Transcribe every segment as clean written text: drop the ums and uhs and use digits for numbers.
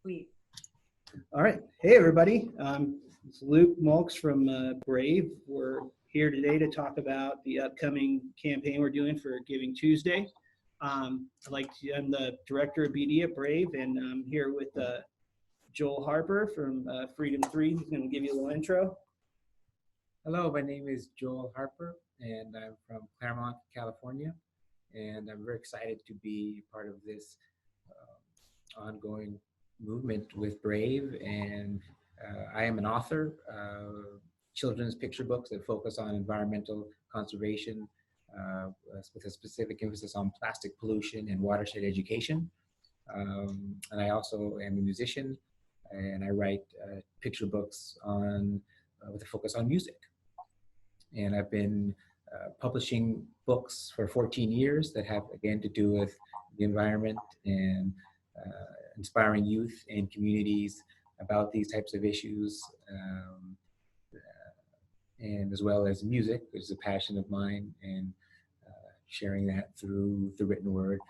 Sweet. All right. Hey, everybody. It's Luke Mulks from Brave. We're here today to talk about the upcoming campaign we're doing for Giving Tuesday. I'm the director of BD at Brave, and I'm here with Joel Harper from FreedomThree. He's going to give you a little intro. Hello, my name is Joel Harper, and I'm from Claremont, California, and I'm very excited to be part of this ongoing movement with Brave. And I am an author of children's picture books that focus on environmental conservation with a specific emphasis on plastic pollution and watershed education. And I also am a musician, and I write picture books with a focus on music. And I've been publishing books for 14 years that have, again, to do with the environment and inspiring youth and communities about these types of issues, and as well as music, which is a passion of mine, and sharing that through the written word,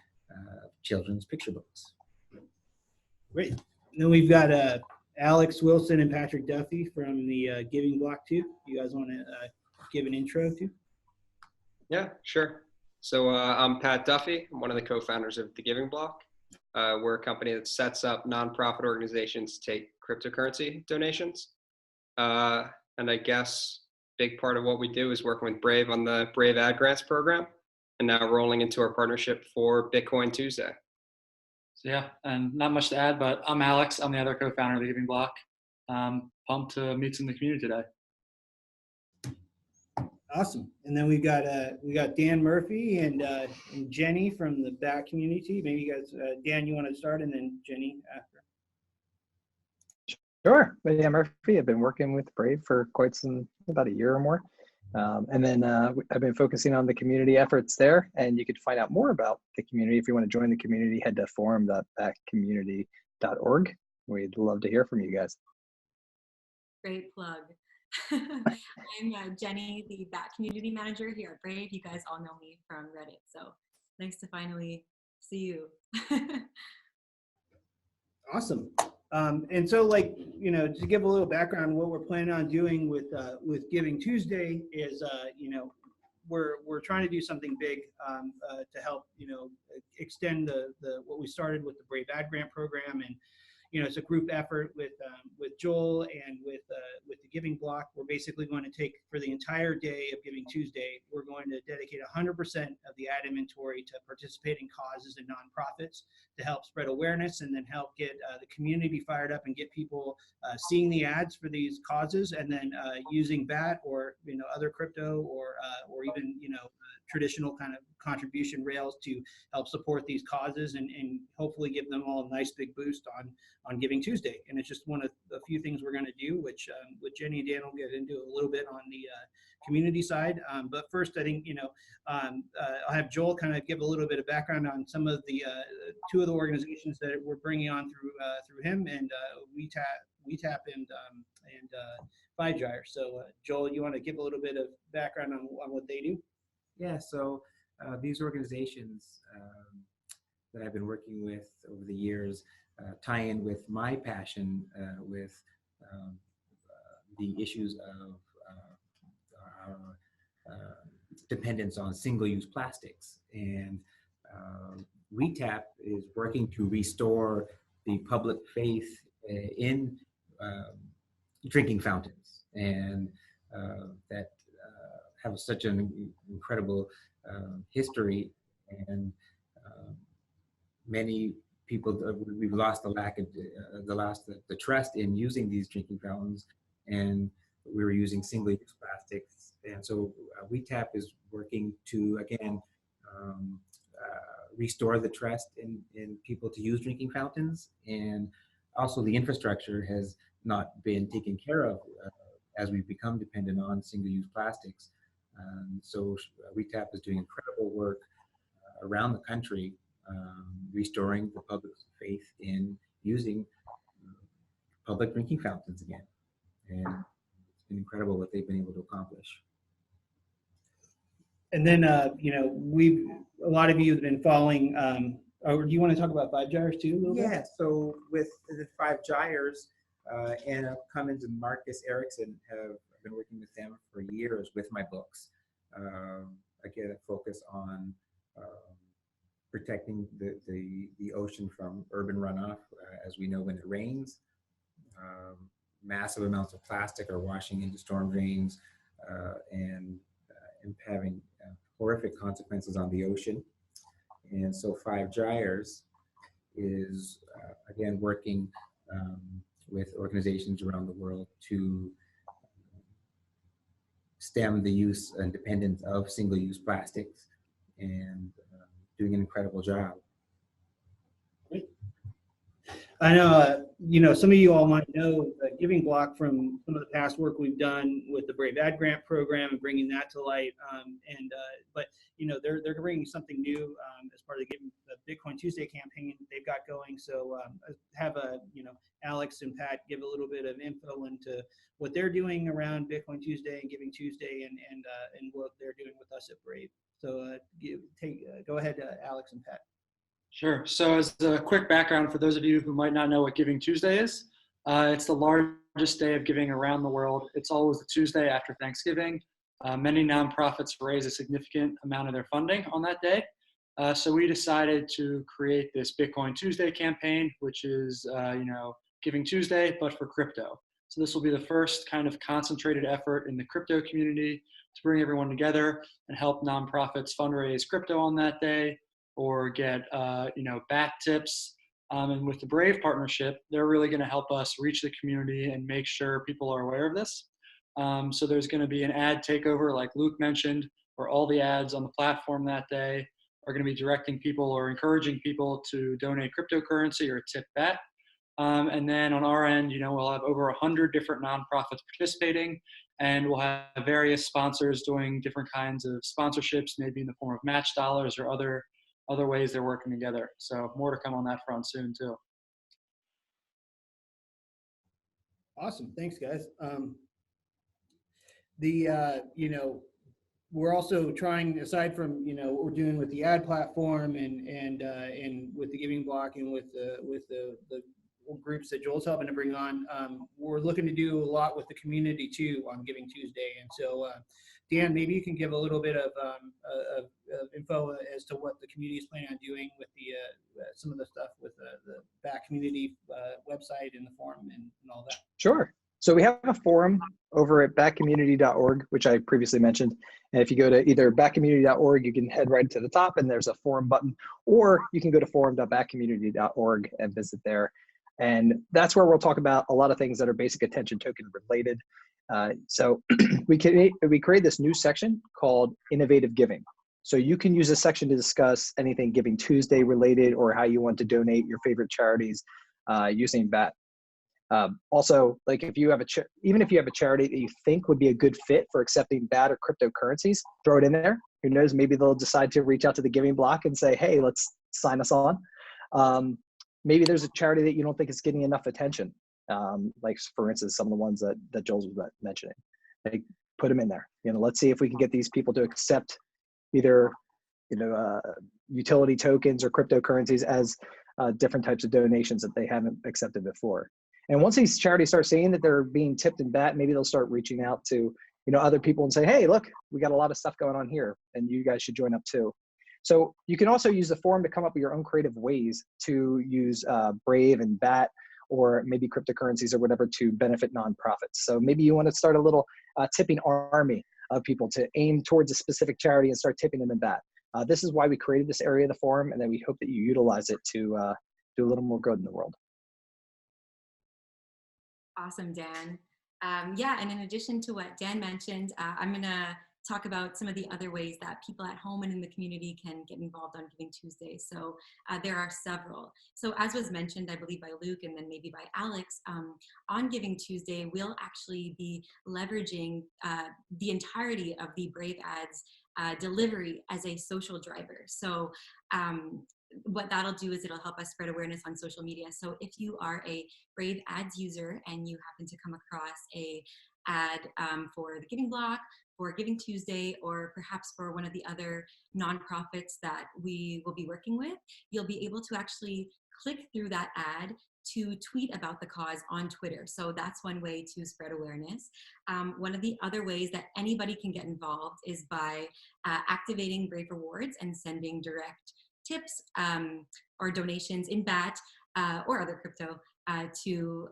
children's picture books. Great. And then we've got Alex Wilson and Patrick Duffy from the Giving Block too. You guys want to give an intro to? Yeah, sure. So I'm Pat Duffy. I'm one of the co-founders of the Giving Block. We're a company that sets up nonprofit organizations to take cryptocurrency donations. And I guess big part of what we do is working with Brave on the Brave Ad Grants program, and now rolling into our partnership for Bitcoin Tuesday. So yeah, and not much to add, but I'm Alex. I'm the other co-founder of the Giving Block. Pumped to meet some of the community today. Awesome. And then we got Dan Murphy and Jennie from the Bat community. Maybe you guys, Dan, you want to start, and then Jennie after. Sure. But yeah, Murphy, I've been working with Brave for about a year or more. And then I've been focusing on the community efforts there. And you could find out more about the community. If you want to join the community, head to forum.batcommunity.org. We'd love to hear from you guys. Great plug. I'm Jennie, the Bat Community Manager here at Brave. You guys all know me from Reddit, so nice to finally see you. Awesome. And so, to give a little background, what we're planning on doing with Giving Tuesday is, we're trying to do something big to help, extend what we started with the Brave Ad Grant program. And it's a group effort with Joel and with the Giving Block. We're basically going to take, for the entire day of Giving Tuesday, we're going to dedicate 100% of the ad inventory to participating causes and nonprofits to help spread awareness and then help get the community fired up and get people seeing the ads for these causes, and then using BAT or other crypto or even traditional kind of contribution rails to help support these causes and hopefully give them all a nice big boost on Giving Tuesday. And it's just one of the few things we're going to do, which with Jennie and Dan will get into a little bit on the community side. But first, I think I'll have Joel kind of give a little bit of background on some of the two of the organizations that we're bringing on through him, and WeTap and FireDryer. So Joel, you want to give a little bit of background on what they do? Yeah, so these organizations that I've been working with over the years tie in with my passion with the issues of our dependence on single-use plastics. And WeTap is working to restore the public faith in drinking fountains, and that have such an incredible history, and many people, we've lost the trust in using these drinking fountains, and we were using single-use plastics. And so WeTap is working to, again, restore the trust in people to use drinking fountains. And also the infrastructure has not been taken care of as we've become dependent on single-use plastics. So WeTap is doing incredible work around the country, restoring the public's faith in using public drinking fountains again. And it's been incredible what they've been able to accomplish. And then, a lot of you have been following Or do you want to talk about Five Gyres too a little bit? Yeah, so with the Five Gyres, Anna Cummins and Marcus Erickson have been working with them for years with my books. Again, a focus on protecting the ocean from urban runoff. As we know, when it rains, massive amounts of plastic are washing into storm drains and having horrific consequences on the ocean. And so Five Gyres is, again, working with organizations around the world to stem the use and dependence of single-use plastics, and doing an incredible job. I know, you know, some of you all might know the Giving Block from some of the past work we've done with the Brave Ad Grant program and bringing that to light. But you know, they're bringing something new as part of the Bitcoin Tuesday campaign they've got going. So have Alex and Pat give a little bit of info into what they're doing around Bitcoin Tuesday and Giving Tuesday, and what they're doing with us at Brave. So go ahead, Alex and Pat. Sure. So as a quick background for those of you who might not know what Giving Tuesday is, it's the largest day of giving around the world. It's always the Tuesday after Thanksgiving. Many nonprofits raise a significant amount of their funding on that day. So we decided to create this Bitcoin Tuesday campaign, which is, Giving Tuesday, but for crypto. So this will be the first kind of concentrated effort in the crypto community to bring everyone together and help nonprofits fundraise crypto on that day, or get bat tips. And with the Brave partnership, they're really going to help us reach the community and make sure people are aware of this. So there's going to be an ad takeover, like Luke mentioned, where all the ads on the platform that day are going to be directing people or encouraging people to donate cryptocurrency or tip bat. And then on our end, we'll have over 100 different nonprofits participating, and we'll have various sponsors doing different kinds of sponsorships, maybe in the form of match dollars or other ways they're working together. So more to come on that front soon too. Awesome, thanks guys. We're also trying, aside from what we're doing with the ad platform and with the Giving Block and with the groups that Joel's helping to bring on, we're looking to do a lot with the community too on Giving Tuesday. And so Dan, maybe you can give a little bit of info as to what the community is planning on doing with the some of the stuff with the back community website and the forum and all that. Sure. So we have a forum over at backcommunity.org, which I previously mentioned. And if you go to either backcommunity.org, you can head right to the top and there's a forum button, or you can go to forum.backcommunity.org and visit there. And that's where we'll talk about a lot of things that are basic attention token related. So we create this new section called Innovative Giving. So you can use this section to discuss anything Giving Tuesday related, or how you want to donate your favorite charities using BAT. Also, like if you have even if you have a charity that you think would be a good fit for accepting BAT or cryptocurrencies, throw it in there. Who knows, maybe they'll decide to reach out to the Giving Block and say, hey, let's sign us on. Maybe there's a charity that you don't think is getting enough attention. Like for instance, some of the ones that Joel was mentioning, like put them in there. Let's see if we can get these people to accept either, utility tokens or cryptocurrencies as different types of donations that they haven't accepted before. And once these charities start seeing that they're being tipped in BAT, maybe they'll start reaching out to, other people and say, hey, look, we got a lot of stuff going on here and you guys should join up too. So you can also use the forum to come up with your own creative ways to use Brave and BAT, or maybe cryptocurrencies or whatever, to benefit nonprofits. So maybe you want to start a little tipping army of people to aim towards a specific charity and start tipping them in BAT. This is why we created this area of the forum, and then we hope that you utilize it to do a little more good in the world. Awesome, Dan. Yeah, and in addition to what Dan mentioned, I'm going to talk about some of the other ways that people at home and in the community can get involved on Giving Tuesday. So there are several. So as was mentioned, I believe by Luke and then maybe by Alex, on Giving Tuesday, we'll actually be leveraging the entirety of the Brave Ads delivery as a social driver. So what that'll do is it'll help us spread awareness on social media. So if you are a Brave Ads user and you happen to come across a ad for the Giving Block, for Giving Tuesday, or perhaps for one of the other nonprofits that we will be working with, you'll be able to actually click through that ad to tweet about the cause on Twitter. So that's one way to spread awareness. One of the other ways that anybody can get involved is by activating Brave Rewards and sending direct tips or donations in BAT or other crypto to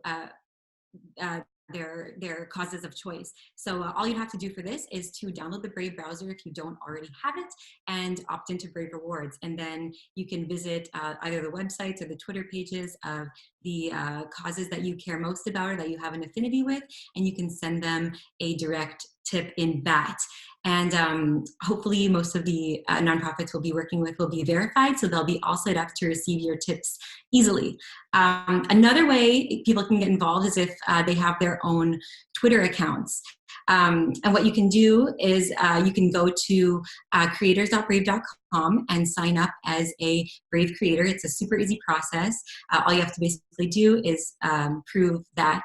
their causes of choice. So all you have to do for this is to download the Brave browser if you don't already have it and opt into Brave Rewards. And then you can visit either the websites or the Twitter pages of the causes that you care most about or that you have an affinity with, and you can send them a direct tip in BAT. And hopefully most of the nonprofits we'll be working with will be verified, so they'll be all set up to receive your tips easily. Another way people can get involved is if they have their own Twitter accounts. And what you can do is you can go to creators.brave.com and sign up as a Brave creator. It's a super easy process. All you have to basically do is prove that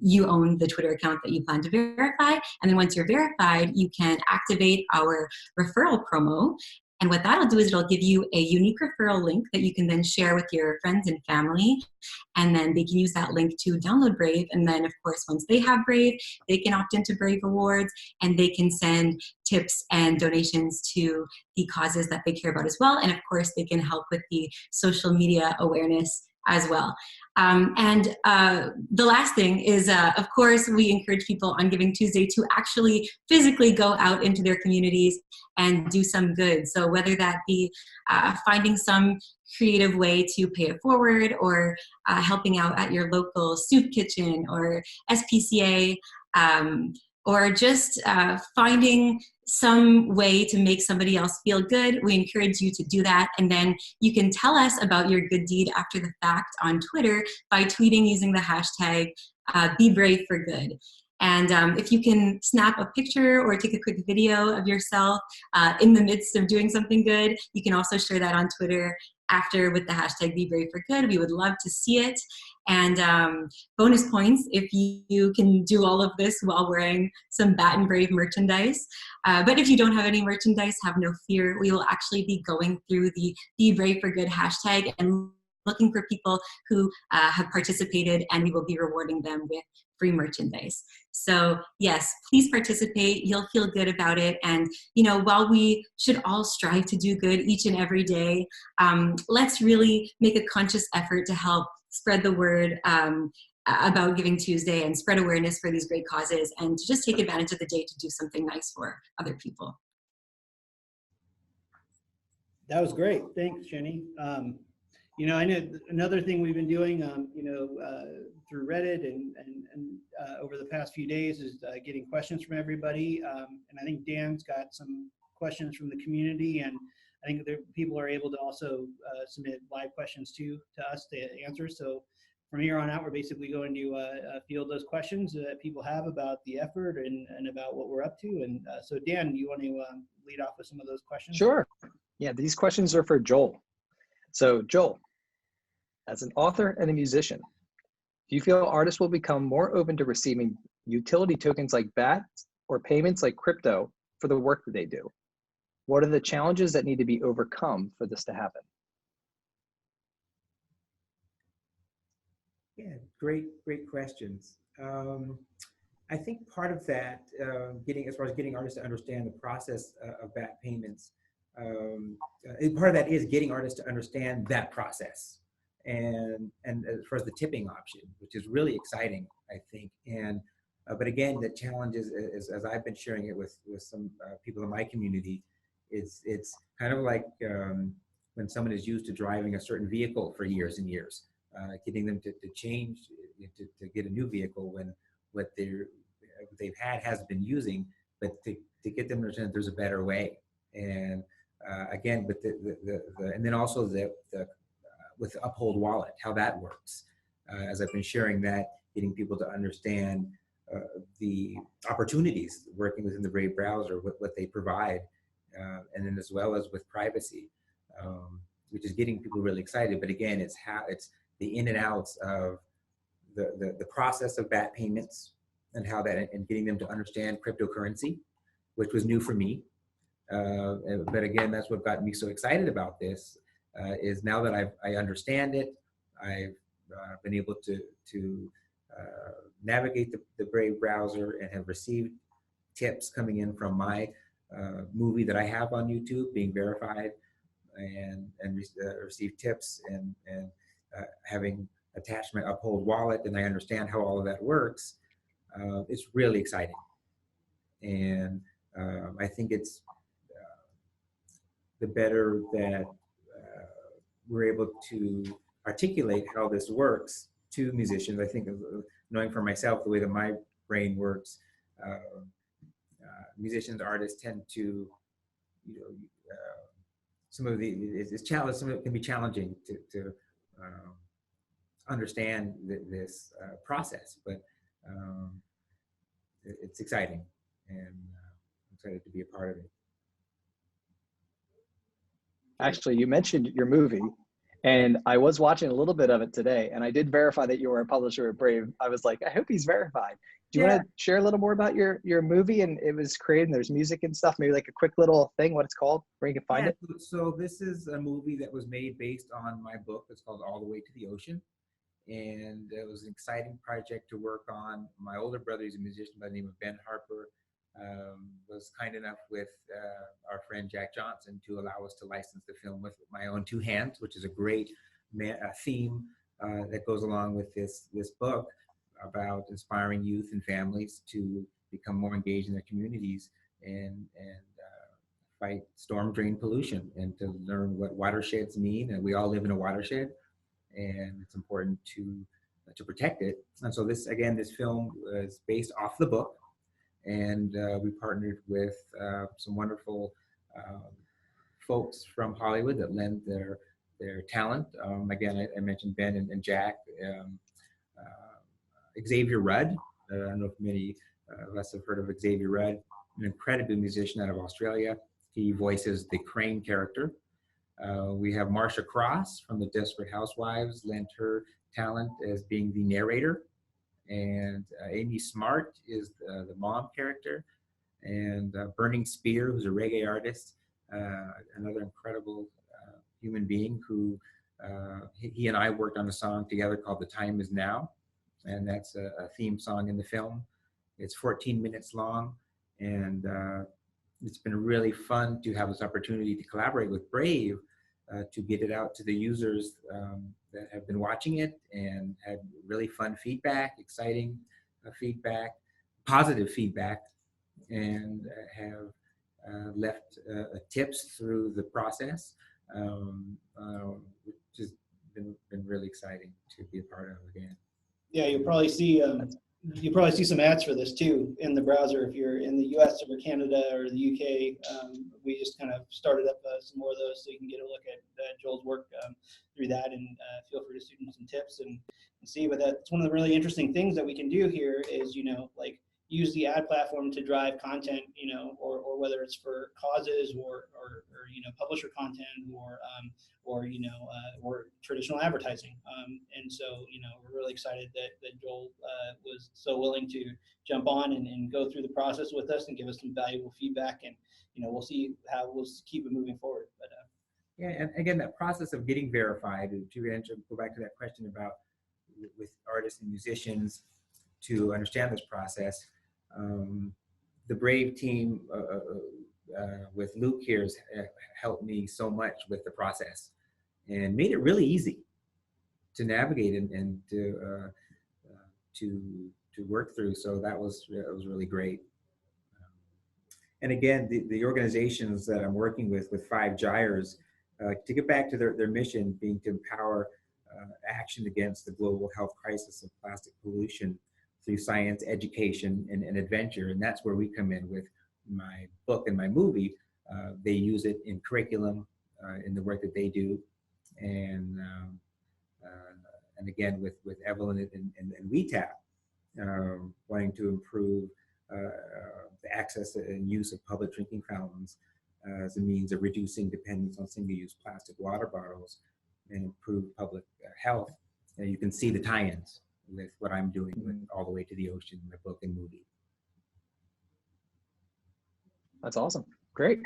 you own the Twitter account that you plan to verify. And then once you're verified, you can activate our referral promo. And what that'll do is it'll give you a unique referral link that you can then share with your friends and family. And then they can use that link to download Brave. And then, of course, once they have Brave, they can opt into Brave Rewards and they can send tips and donations to the causes that they care about as well. And, of course, they can help with the social media awareness as well. And the last thing is, of course, we encourage people on Giving Tuesday to actually physically go out into their communities and do some good. So whether that be finding some creative way to pay it forward, or helping out at your local soup kitchen or SPCA, or just finding some way to make somebody else feel good, we encourage you to do that. And then you can tell us about your good deed after the fact on Twitter by tweeting using the hashtag #BeBraveForGood. And if you can snap a picture or take a quick video of yourself in the midst of doing something good, you can also share that on Twitter after with the hashtag #BeBraveForGood. We would love to see it. And bonus points if you can do all of this while wearing some Bat and Brave merchandise. But if you don't have any merchandise, have no fear. We will actually be going through the Be Brave for Good hashtag and looking for people who have participated, and we will be rewarding them with free merchandise. So yes, please participate. You'll feel good about it. And while we should all strive to do good each and every day, let's really make a conscious effort to help spread the word about Giving Tuesday and spread awareness for these great causes, and to just take advantage of the day to do something nice for other people. That was great. Thanks, Jenny. I know another thing we've been doing, through Reddit and over the past few days is getting questions from everybody. And I think Dan's got some questions from the community, and I think people are able to also submit live questions to us to answer. So from here on out, we're basically going to field those questions that people have about the effort and about what we're up to. And so Dan, you want to lead off with some of those questions? Sure. Yeah, these questions are for Joel. So Joel, as an author and a musician, do you feel artists will become more open to receiving utility tokens like BAT or payments like crypto for the work that they do? What are the challenges that need to be overcome for this to happen? Yeah, great questions. I think part of that, as far as getting artists to understand the process of BAT payments, part of that is getting artists to understand that process, and as far as the tipping option, which is really exciting, I think. And but again, the challenge is as I've been sharing it with some people in my community, it's kind of like when someone is used to driving a certain vehicle for years and years, getting them to change to get a new vehicle when what they've had has been using, but to get them to understand there's a better way. And again, with and then also with Uphold Wallet, how that works. As I've been sharing that, getting people to understand the opportunities working within the Brave browser, what they provide, and then as well as with privacy, which is getting people really excited. But again, it's the in and outs of the process of BAT payments, and how that, and getting them to understand cryptocurrency, which was new for me. But again, that's what got me so excited about this, is now that I understand it, I've been able to navigate the Brave browser and have received tips coming in from my movie that I have on YouTube being verified, and receive tips, and having attached my Uphold wallet, and I understand how all of that works. It's really exciting, and I think it's the better that we're able to articulate how this works to musicians. I think knowing for myself the way that my brain works, musicians, artists tend to, some of it can be challenging to understand this process, but it's exciting, and I'm excited to be a part of it. Actually, you mentioned your movie, and I was watching a little bit of it today, and I did verify that you were a publisher at Brave. I was like, I hope he's verified. Do you want to share a little more about your movie? And it was created, and there's music and stuff, maybe like a quick little thing, what it's called, where you can find it? So this is a movie that was made based on my book. It's called All the Way to the Ocean. And it was an exciting project to work on. My older brother is a musician by the name of Ben Harper, was kind enough with our friend Jack Johnson to allow us to license the film with my own two hands, which is a great theme that goes along with this book about inspiring youth and families to become more engaged in their communities and fight storm drain pollution, and to learn what watersheds mean. And we all live in a watershed, and it's important to protect it. And so this film is based off the book, and we partnered with some wonderful folks from Hollywood that lend their talent. Again, I mentioned Ben and Jack. Xavier Rudd, I don't know if many of us have heard of Xavier Rudd, an incredible musician out of Australia. He voices the Crane character. We have Marsha Cross from the Desperate Housewives, lent her talent as being the narrator. And Amy Smart is the mom character. And Burning Spear, who's a reggae artist, another incredible human being who, he and I worked on a song together called The Time Is Now. And that's a theme song in the film. It's 14 minutes long. And it's been really fun to have this opportunity to collaborate with Brave to get it out to the users that have been watching it and had really fun feedback, exciting feedback, positive feedback, and have left tips through the process, which has been really exciting to be a part of again. Yeah, you'll probably see some ads for this too in the browser if you're in the US or Canada or the UK. We just kind of started up some more of those so you can get a look at Joel's work through that, and feel free to students some tips and see. But that's one of the really interesting things that we can do here is, like use the ad platform to drive content, or whether it's for causes or publisher content or traditional advertising. And so, we're really excited that Joel was so willing to jump on and go through the process with us and give us some valuable feedback. And, we'll see how we'll keep it moving forward. But yeah, and again, that process of getting verified, to go back to that question about with artists and musicians to understand this process, the Brave team with Luke here has helped me so much with the process and made it really easy to navigate and to work through. So that was really great. And again, the organizations that I'm working with Five Gyres, to get back to their mission being to empower action against the global health crisis of plastic pollution through science, education, and adventure. And that's where we come in with my book and my movie. They use it in curriculum, in the work that they do. And again, with Evelyn and WeTap, wanting to improve the access and use of public drinking fountains as a means of reducing dependence on single-use plastic water bottles and improve public health. And you can see the tie-ins with what I'm doing with All the Way to the Ocean, my book and movie. That's awesome. Great.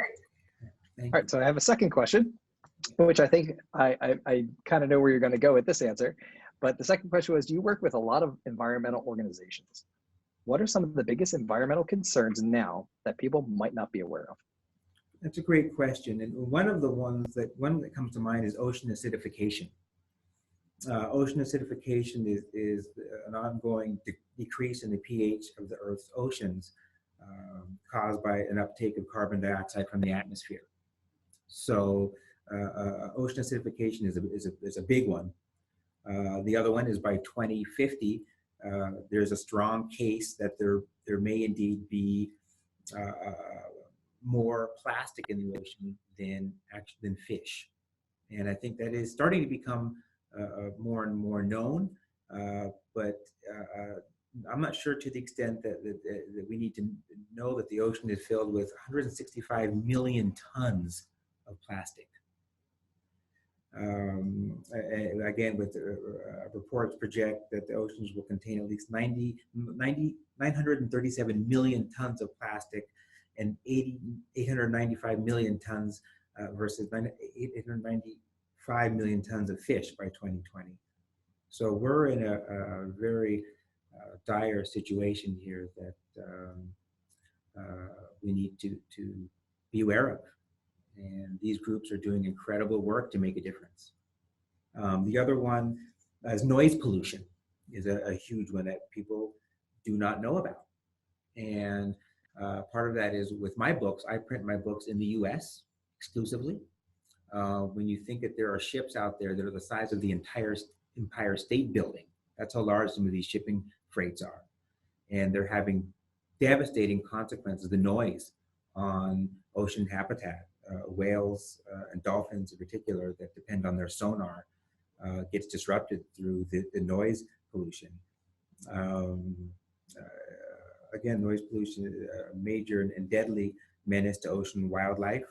Thank All right, so I have a second question, which I think I kind of know where you're going to go with this answer. But the second question was, you work with a lot of environmental organizations. What are some of the biggest environmental concerns now that people might not be aware of? That's a great question. And one that comes to mind is ocean acidification. Ocean acidification is an ongoing decrease in the pH of the Earth's oceans caused by an uptake of carbon dioxide from the atmosphere. So ocean acidification is a big one. The other one is by 2050, there's a strong case that there may indeed be more plastic in the ocean than fish. And I think that is starting to become more and more known, but I'm not sure to the extent that we need to know that the ocean is filled with 165 million tons of plastic. Again, with reports project that the oceans will contain at least 937 million tons of plastic and 895 million tons versus 895 million tons of fish by 2020. So we're in a very dire situation here that we need to be aware of. And these groups are doing incredible work to make a difference. The other one is noise pollution, is a huge one that people do not know about. And part of that is with my books, I print my books in the US exclusively. When you think that there are ships out there that are the size of the entire Empire State Building, that's how large some of these shipping freights are. And they're having devastating consequences, the noise on ocean habitat. Whales and dolphins in particular that depend on their sonar gets disrupted through the noise pollution. Again, noise pollution is a major and deadly menace to ocean wildlife.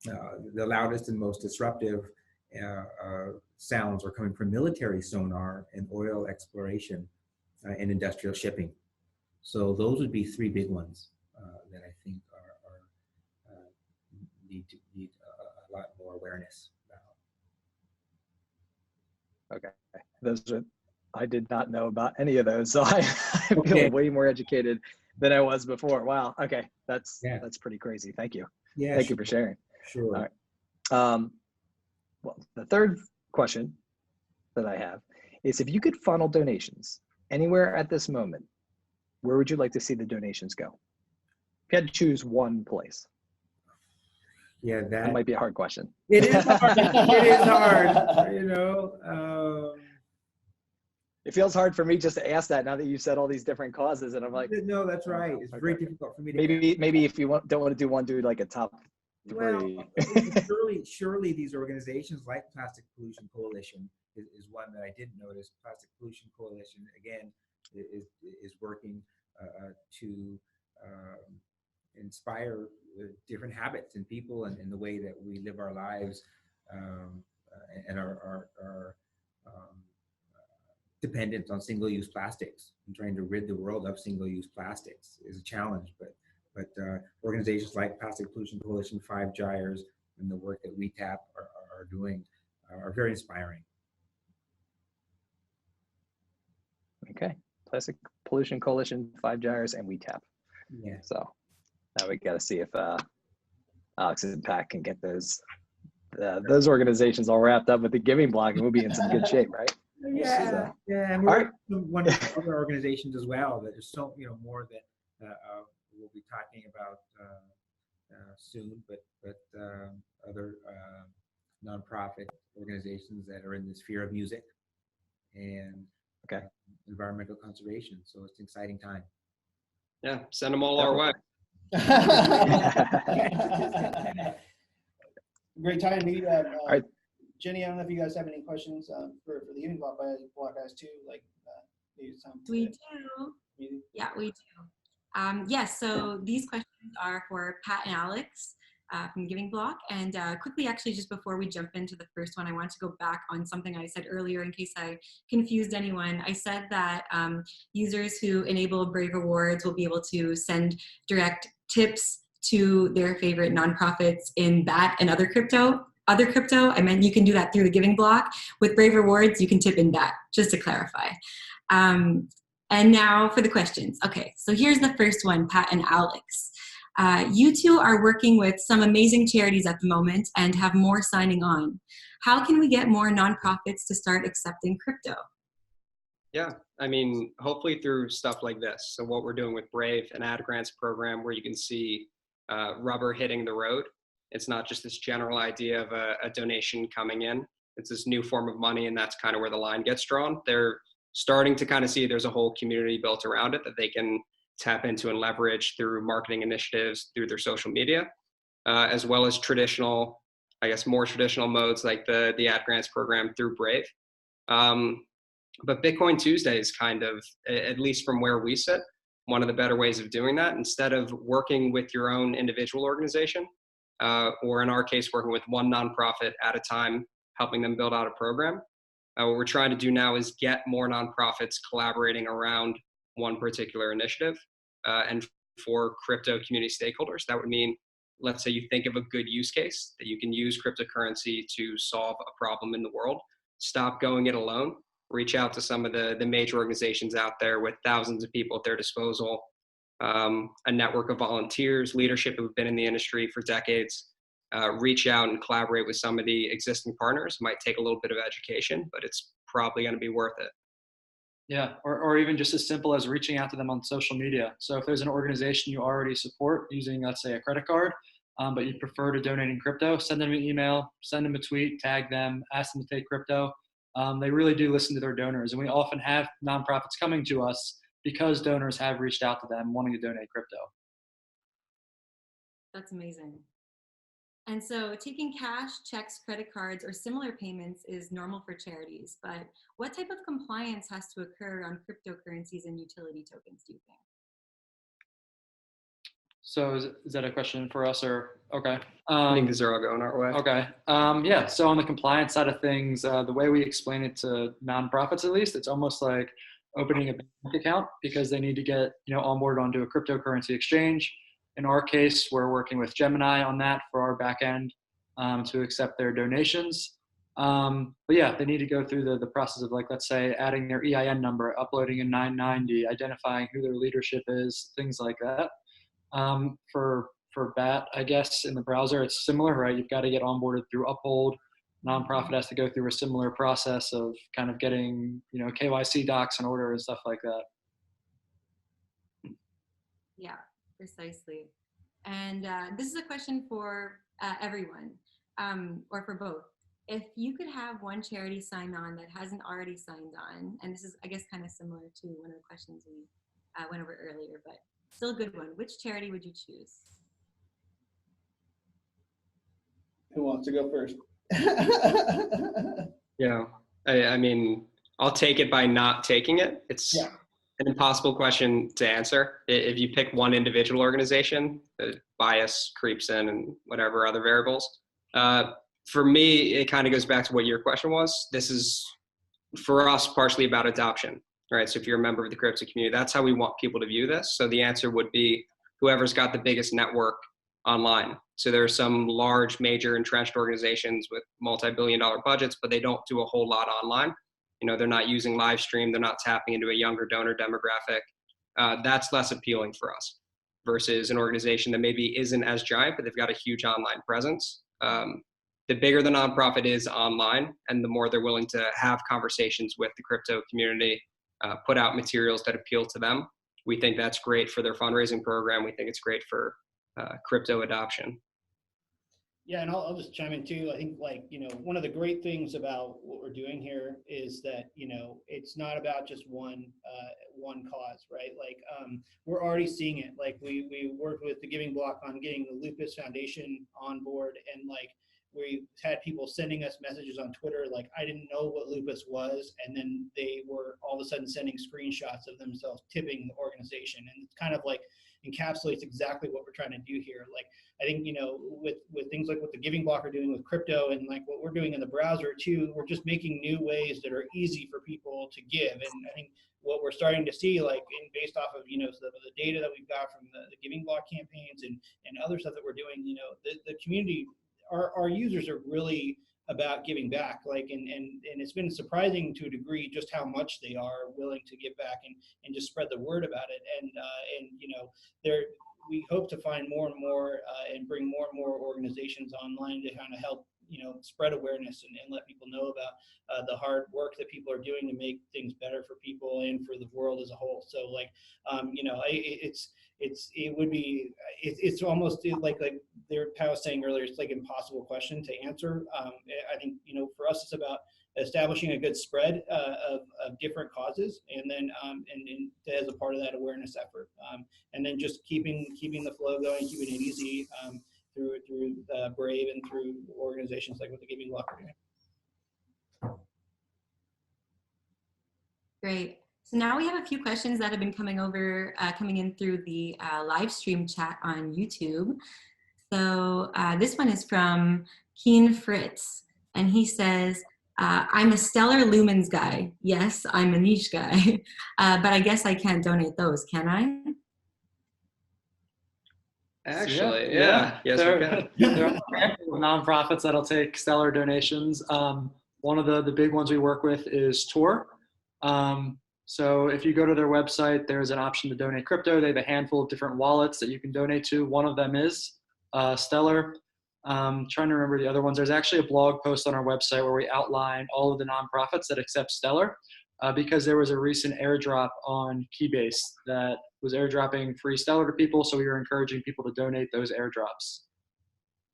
The loudest and most disruptive sounds are coming from military sonar and oil exploration and industrial shipping. So those would be three big ones that I think need a lot more awareness about. Okay, those are, I did not know about any of those, so I feel way more educated than I was before. Wow. Okay, that's pretty crazy. Thank you. Yeah, thank you for sharing. Sure. All right. Well, the third question that I have is, if you could funnel donations anywhere at this moment, where would you like to see the donations go? If you had to choose one place. Yeah, that might be a hard question. It is hard. It is hard. You know. It feels hard for me just to ask that now that you said all these different causes, and I'm like, no, that's right. It's very difficult for me to. Maybe if you don't want to do one, do like a top 3. Well, surely these organizations like Plastic Pollution Coalition is one that I did notice. Plastic Pollution Coalition again is working to inspire different habits in people and in the way that we live our lives, and our dependent on single-use plastics, and trying to rid the world of single-use plastics is a challenge. But organizations like Plastic Pollution Coalition, Five Gyres, and the work that We Tap are doing are very inspiring. Okay, Plastic Pollution Coalition, Five Gyres, and We Tap. Yeah. So now we got to see if Alex and Pat can get those organizations all wrapped up with the giving block, and we'll be in some good shape, right? Yeah, So, yeah, and we're one of the other organizations as well. That there's so more that we'll be talking about soon, but other nonprofit organizations that are in the sphere of music and environmental conservation. So it's an exciting time. Yeah, send them all our way. Great time to meet. All right. Jennie, I don't know if you guys have any questions for the giving block guys too. Like maybe some. We do. Yeah, we do. Yes. So these questions are for Pat and Alex. from Giving Block. And quickly, actually, just before we jump into the first one, I want to go back on something I said earlier in case I confused anyone. I said that users who enable Brave Rewards will be able to send direct tips to their favorite nonprofits in BAT and other crypto. I meant you can do that through the Giving Block. With Brave Rewards, you can tip in BAT, just to clarify. And now for the questions. Okay, so here's the first one, Pat and Alex. You two are working with some amazing charities at the moment and have more signing on. How can we get more nonprofits to start accepting crypto? Yeah, I mean, hopefully through stuff like this. So what we're doing with Brave, an ad grants program where you can see rubber hitting the road. It's not just this general idea of a donation coming in. It's this new form of money, and that's kind of where the line gets drawn. They're starting to kind of see there's a whole community built around it that they can tap into and leverage through marketing initiatives, through their social media, as well as traditional, I guess, more traditional modes like the ad grants program through Brave. But Bitcoin Tuesday is kind of, at least from where we sit, one of the better ways of doing that. Instead of working with your own individual organization, or in our case, working with one nonprofit at a time, helping them build out a program, what we're trying to do now is get more nonprofits collaborating around one particular initiative. And for crypto community stakeholders, that would mean, let's say you think of a good use case that you can use cryptocurrency to solve a problem in the world. Stop going it alone. Reach out to some of the major organizations out there with thousands of people at their disposal, a network of volunteers, leadership who've been in the industry for decades. Reach out and collaborate with some of the existing partners. It might take a little bit of education, but it's probably going to be worth it. Yeah, or even just as simple as reaching out to them on social media. So if there's an organization you already support using, let's say, a credit card, but you prefer to donate in crypto, send them an email, send them a tweet, tag them, ask them to take crypto. They really do listen to their donors. And we often have nonprofits coming to us because donors have reached out to them wanting to donate crypto. That's amazing. And so taking cash, checks, credit cards, or similar payments is normal for charities, but what type of compliance has to occur on cryptocurrencies and utility tokens, do you think? So is that a question for us, or okay? I think these are all going our way. Okay. Yeah. So on the compliance side of things, the way we explain it to nonprofits, at least, it's almost like opening a bank account because they need to get onboard onto a cryptocurrency exchange. In our case, we're working with Gemini on that for our back end to accept their donations. But yeah, they need to go through the process of, like, let's say, adding their EIN number, uploading a 990, identifying who their leadership is, things like that. For BAT, I guess, in the browser, it's similar, right? You've got to get onboarded through Uphold. Nonprofit has to go through a similar process of kind of getting, KYC docs in order and stuff like that. Yeah, precisely. And this is a question for everyone, or for both. If you could have one charity sign on that hasn't already signed on, and this is, I guess, kind of similar to one of the questions we went over earlier, but still a good one. Which charity would you choose? Who wants to go first? Yeah, I mean, I'll take it by not taking it. It's an impossible question to answer. If you pick one individual organization, the bias creeps in and whatever other variables. For me, it kind of goes back to what your question was. This is, for us, partially about adoption, right? So if you're a member of the crypto community, that's how we want people to view this. So the answer would be whoever's got the biggest network online. So there are some large, major entrenched organizations with multi-billion-dollar budgets, but they don't do a whole lot online. They're not using LiveStream. They're not tapping into a younger donor demographic. That's less appealing for us versus an organization that maybe isn't as giant, but they've got a huge online presence. The bigger the nonprofit is online and the more they're willing to have conversations with the crypto community, put out materials that appeal to them, we think that's great for their fundraising program. We think it's great for crypto adoption. Yeah, and I'll just chime in too. I think, one of the great things about what we're doing here is that, it's not about just one cause, right? We're already seeing it. Like we worked with the Giving Block on getting the Lupus Foundation on board, and we had people sending us messages on Twitter like, I didn't know what lupus was, and then they were all of a sudden sending screenshots of themselves tipping the organization, and it's kind of like encapsulates exactly what we're trying to do here. Like, I think, you know, with things like what the Giving Block are doing with crypto, and like what we're doing in the browser too, we're just making new ways that are easy for people to give. And I think what we're starting to see, like based off of, you know, the data that we've got from the Giving Block campaigns and other stuff that we're doing, you know, the community, our users are really about giving back, like, and it's been surprising to a degree just how much they are willing to give back and just spread the word about it. And you know, we hope to find more and more and bring more and more organizations online to kind of help, you know, spread awareness and let people know about the hard work that people are doing to make things better for people and for the world as a whole. So like, you know, it's almost like Pat was saying earlier, it's like an impossible question to answer. I think, you know, for us, it's about establishing a good spread of different causes, and then and as a part of that awareness effort, and then just keeping the flow going, keeping it easy through Brave and through organizations like what the Giving Block are doing. Great. So now we have a few questions that have been coming in through the live stream chat on YouTube. So this one is from Keen Fritz, and he says, I'm a stellar lumens guy. Yes, I'm a niche guy, but I guess I can't donate those, can I? Actually, yeah. yes, there, we can. there are a handful of nonprofits that'll take stellar donations. One of the big ones we work with is Tor. So if you go to their website, there's an option to donate crypto. They have a handful of different wallets that you can donate to. One of them is Stellar. Trying to remember the other ones. There's actually a blog post on our website where we outline all of the nonprofits that accept Stellar, because there was a recent airdrop on Keybase that was airdropping free Stellar to people. So we were encouraging people to donate those airdrops.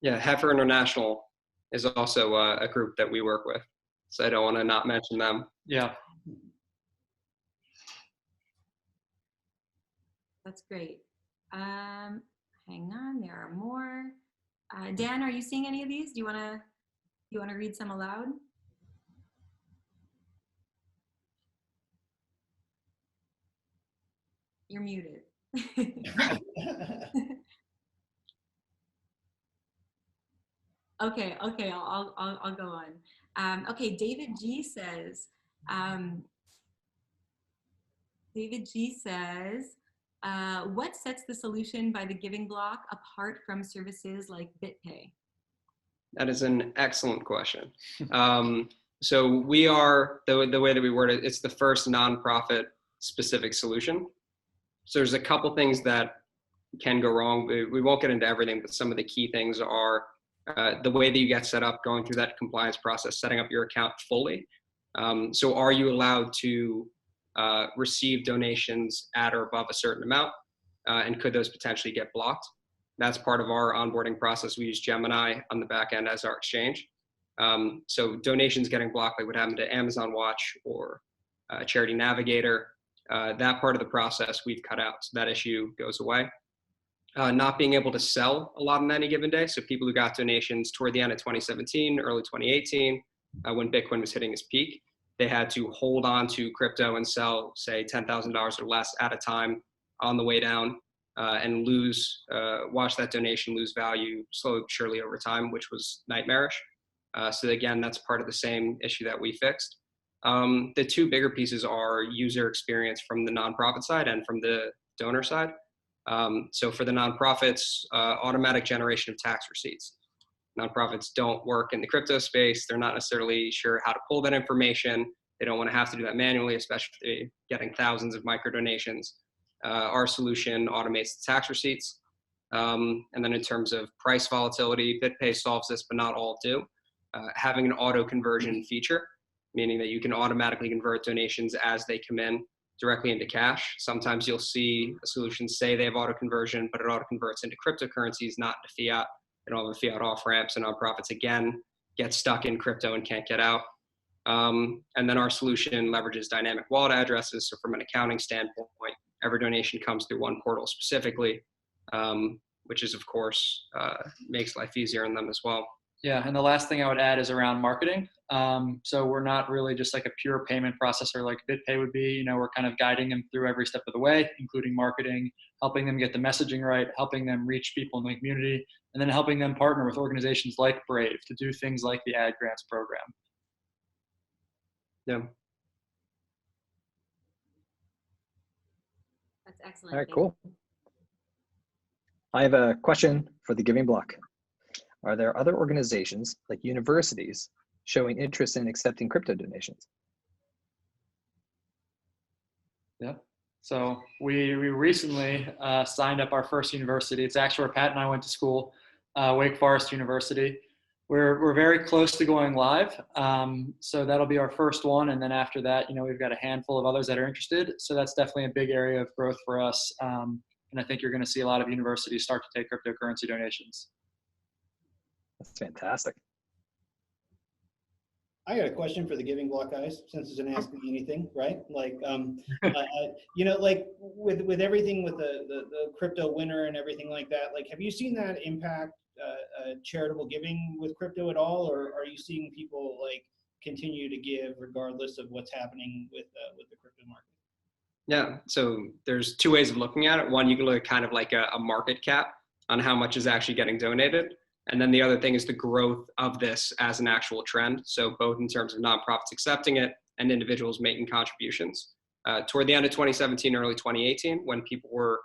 Yeah, Heifer International is also a group that we work with, so I don't want to not mention them. Yeah. That's great. Hang on, there are more. Dan, are you seeing any of these? Do you want to read some aloud? You're muted. Okay, I'll go on. Okay, David G says, what sets the solution by the Giving Block apart from services like BitPay? That is an excellent question. So we are, the way that we word it, it's the first nonprofit specific solution. So there's a couple things that can go wrong. We won't get into everything, but some of the key things are the way that you get set up, going through that compliance process, setting up your account fully. So are you allowed to receive donations at or above a certain amount? And could those potentially get blocked? That's part of our onboarding process. We use Gemini on the back end as our exchange. So donations getting blocked, like what happened to Amazon Watch or Charity Navigator, that part of the process we've cut out. So that issue goes away. Not being able to sell a lot on any given day. So people who got donations toward the end of 2017, early 2018, when Bitcoin was hitting its peak, they had to hold on to crypto and sell, say, $10,000 or less at a time on the way down, and watch that donation lose value slowly but surely over time, which was nightmarish. So again, that's part of the same issue that we fixed. The two bigger pieces are user experience from the nonprofit side and from the donor side. So for the nonprofits, automatic generation of tax receipts. Nonprofits don't work in the crypto space. They're not necessarily sure how to pull that information. They don't want to have to do that manually, especially getting thousands of micro donations. Our solution automates the tax receipts. And then in terms of price volatility, BitPay solves this, but not all do. Having an auto conversion feature, meaning that you can automatically convert donations as they come in directly into cash. Sometimes you'll see a solution say they have auto conversion, but it auto converts into cryptocurrencies, not into fiat. They don't have a fiat off ramp, so nonprofits again get stuck in crypto and can't get out. And then our solution leverages dynamic wallet addresses. So from an accounting standpoint, every donation comes through one portal specifically, which is of course makes life easier on them as well. Yeah, and the last thing I would add is around marketing. So we're not really just like a pure payment processor like BitPay would be. You know, we're kind of guiding them through every step of the way, including marketing, helping them get the messaging right, helping them reach people in the community, and then helping them partner with organizations like Brave to do things like the Ad Grants program. Yeah. That's excellent. All right, Thank cool. I have a question for the Giving Block. Are there other organizations like universities showing interest in accepting crypto donations? Yeah. So we recently signed up our first university. It's actually where Pat and I went to school, Wake Forest University. We're very close to going live. So that'll be our first one. And then after that, you know, we've got a handful of others that are interested. So that's definitely a big area of growth for us. And I think you're going to see a lot of universities start to take cryptocurrency donations. That's fantastic. I got a question for the Giving Block guys, since it's an Ask Me Anything, right? Like, you know, like with everything with the crypto winter and everything like that, like, have you seen that impact charitable giving with crypto at all, or are you seeing people like continue to give regardless of what's happening with the crypto market? Yeah, so there's two ways of looking at it. One, you can look at kind of like a market cap on how much is actually getting donated. And then the other thing is the growth of this as an actual trend. So both in terms of nonprofits accepting it and individuals making contributions. Toward the end of 2017, early 2018, when people were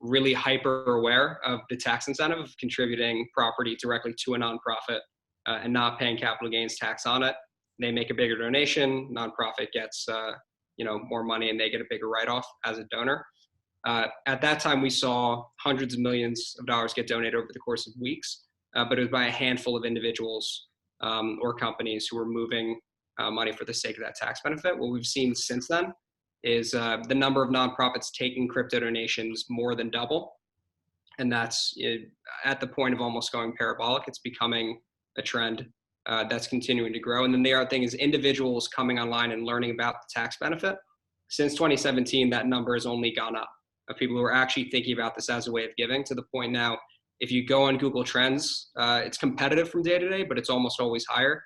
really hyper aware of the tax incentive of contributing property directly to a nonprofit and not paying capital gains tax on it, they make a bigger donation, nonprofit gets more money and they get a bigger write-off as a donor. At that time, we saw hundreds of millions of dollars get donated over the course of weeks, but it was by a handful of individuals or companies who were moving money for the sake of that tax benefit. What we've seen since then is the number of nonprofits taking crypto donations more than double. And that's at the point of almost going parabolic. It's becoming a trend that's continuing to grow. And then the other thing is individuals coming online and learning about the tax benefit. Since 2017, that number has only gone up of people who are actually thinking about this as a way of giving, to the point now, if you go on Google Trends, it's competitive from day to day, but it's almost always higher.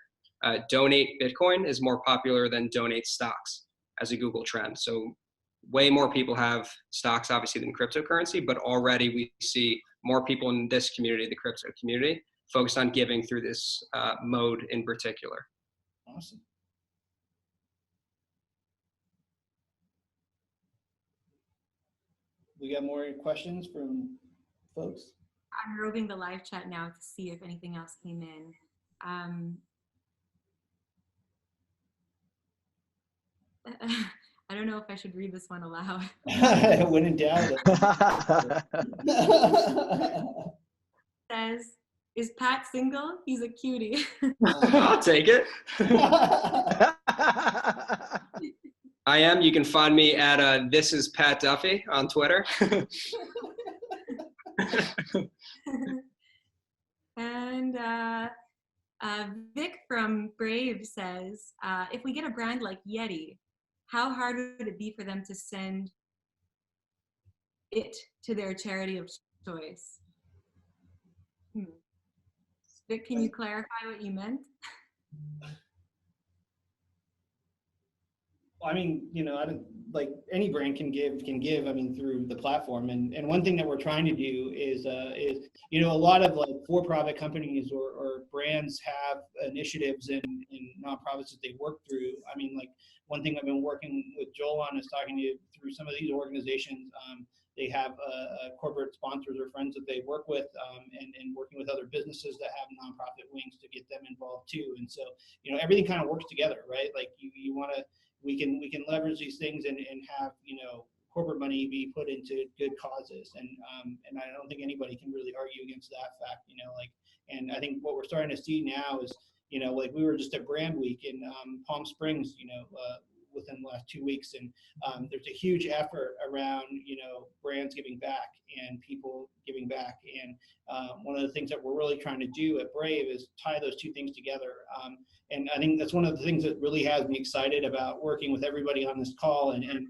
Donate Bitcoin is more popular than donate stocks as a Google trend. So way more people have stocks, obviously, than cryptocurrency, but already we see more people in this community, the crypto community, focused on giving through this mode in particular. Awesome. We got more questions from folks? I'm roving the live chat now to see if anything else came in. I don't know if I should read this one aloud. When in doubt. Says, is Pat single? He's a cutie. I'll take it. I am. You can find me at This Is Pat Duffy on Twitter. And Vic from Brave says, if we get a brand like Yeti, how hard would it be for them to send it to their charity of choice? Vic, can you clarify what you meant? I mean, I don't, like, any brand can give, I mean, through the platform. And one thing that we're trying to do is a lot of like for-profit companies or brands have initiatives in nonprofits that they work through. I mean, like, one thing I've been working with Joel on is talking to through some of these organizations. They have corporate sponsors or friends that they work with, and working with other businesses that have nonprofit wings to get them involved too. And so, everything kind of works together, right? Like you want to, we can leverage these things and have, corporate money be put into good causes. And I don't think anybody can really argue against that fact, and I think what we're starting to see now is, like, we were just at Brand Week in Palm Springs, within the last 2 weeks. And there's a huge effort around, brands giving back and people giving back. And one of the things that we're really trying to do at Brave is tie those two things together. And I think that's one of the things that really has me excited about working with everybody on this call and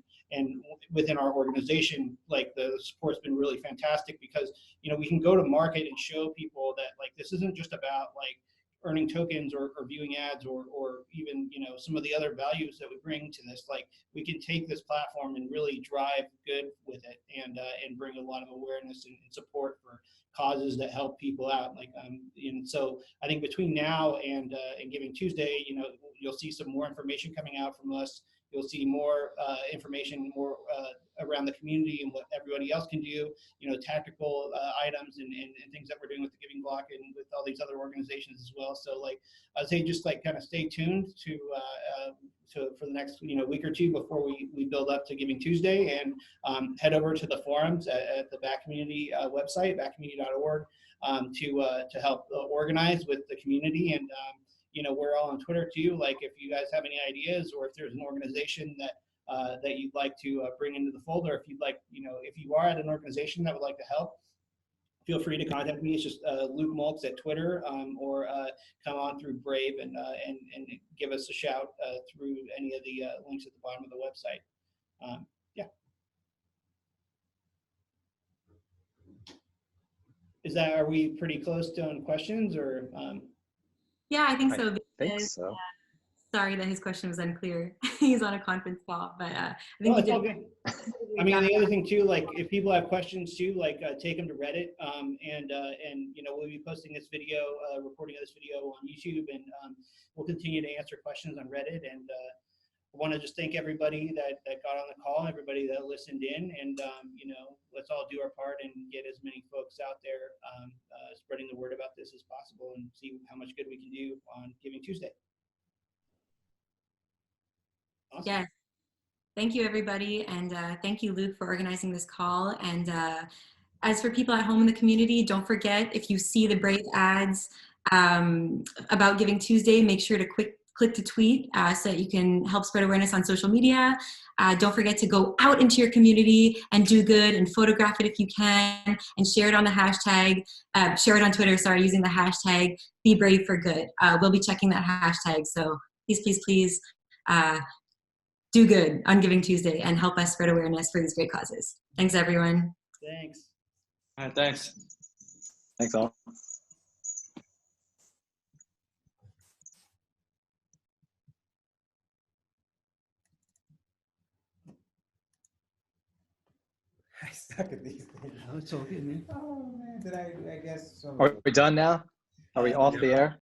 within our organization. Like, the support's been really fantastic because, we can go to market and show people that, like, this isn't just about, like, earning tokens or viewing ads or even, you know, some of the other values that we bring to this, like we can take this platform and really drive good with it and bring a lot of awareness and support for causes that help people out. Like, and so I think between now and Giving Tuesday, you know, you'll see some more information coming out from us. You'll see more information, more around the community and what everybody else can do, you know, tactical items and things that we're doing with the Giving Block and with all these other organizations as well. So like, I'd say just like kind of stay tuned to for the next, you know, week or two before we build up to Giving Tuesday, and head over to the forums at the Back Community website, backcommunity.org, to help organize with the community. And you know, we're all on Twitter too. Like, if you guys have any ideas, or if there's an organization that that you'd like to bring into the fold, or if you'd like, you know, if you are at an organization that would like to help, feel free to contact me. It's just Luke Mulks at Twitter, or come on through Brave and give us a shout through any of the links at the bottom of the website. Yeah. Are we pretty close to on questions, or? Yeah, I think so. I think so. Sorry that his question was unclear. He's on a conference call, but I think No, he it's all did. good. I mean, the other thing too, like if people have questions too, like take them to Reddit, and you know, we'll be posting this video, recording of this video on YouTube, and we'll continue to answer questions on Reddit. And I want to just thank everybody that got on the call, everybody that listened in, and you know, let's all do our part and get as many folks out there spreading the word about this as possible, and see how much good we can do on Giving Tuesday. Awesome. Yes. Thank you, everybody. And thank you, Luke, for organizing this call. And as for people at home in the community, don't forget, if you see the Brave ads about Giving Tuesday, make sure to click to tweet so that you can help spread awareness on social media. Don't forget to go out into your community and do good, and photograph it if you can, and share it on the hashtag, share it on Twitter, sorry, using the hashtag #BeBraveForGood. We'll be checking that hashtag. So please, please, please, do good on Giving Tuesday and help us spread awareness for these great causes. Thanks, everyone. Thanks. All right, thanks. Thanks all. I suck at these things. No, it's all good, man. Oh man, did I guess so. Are we done now? Are we off the air?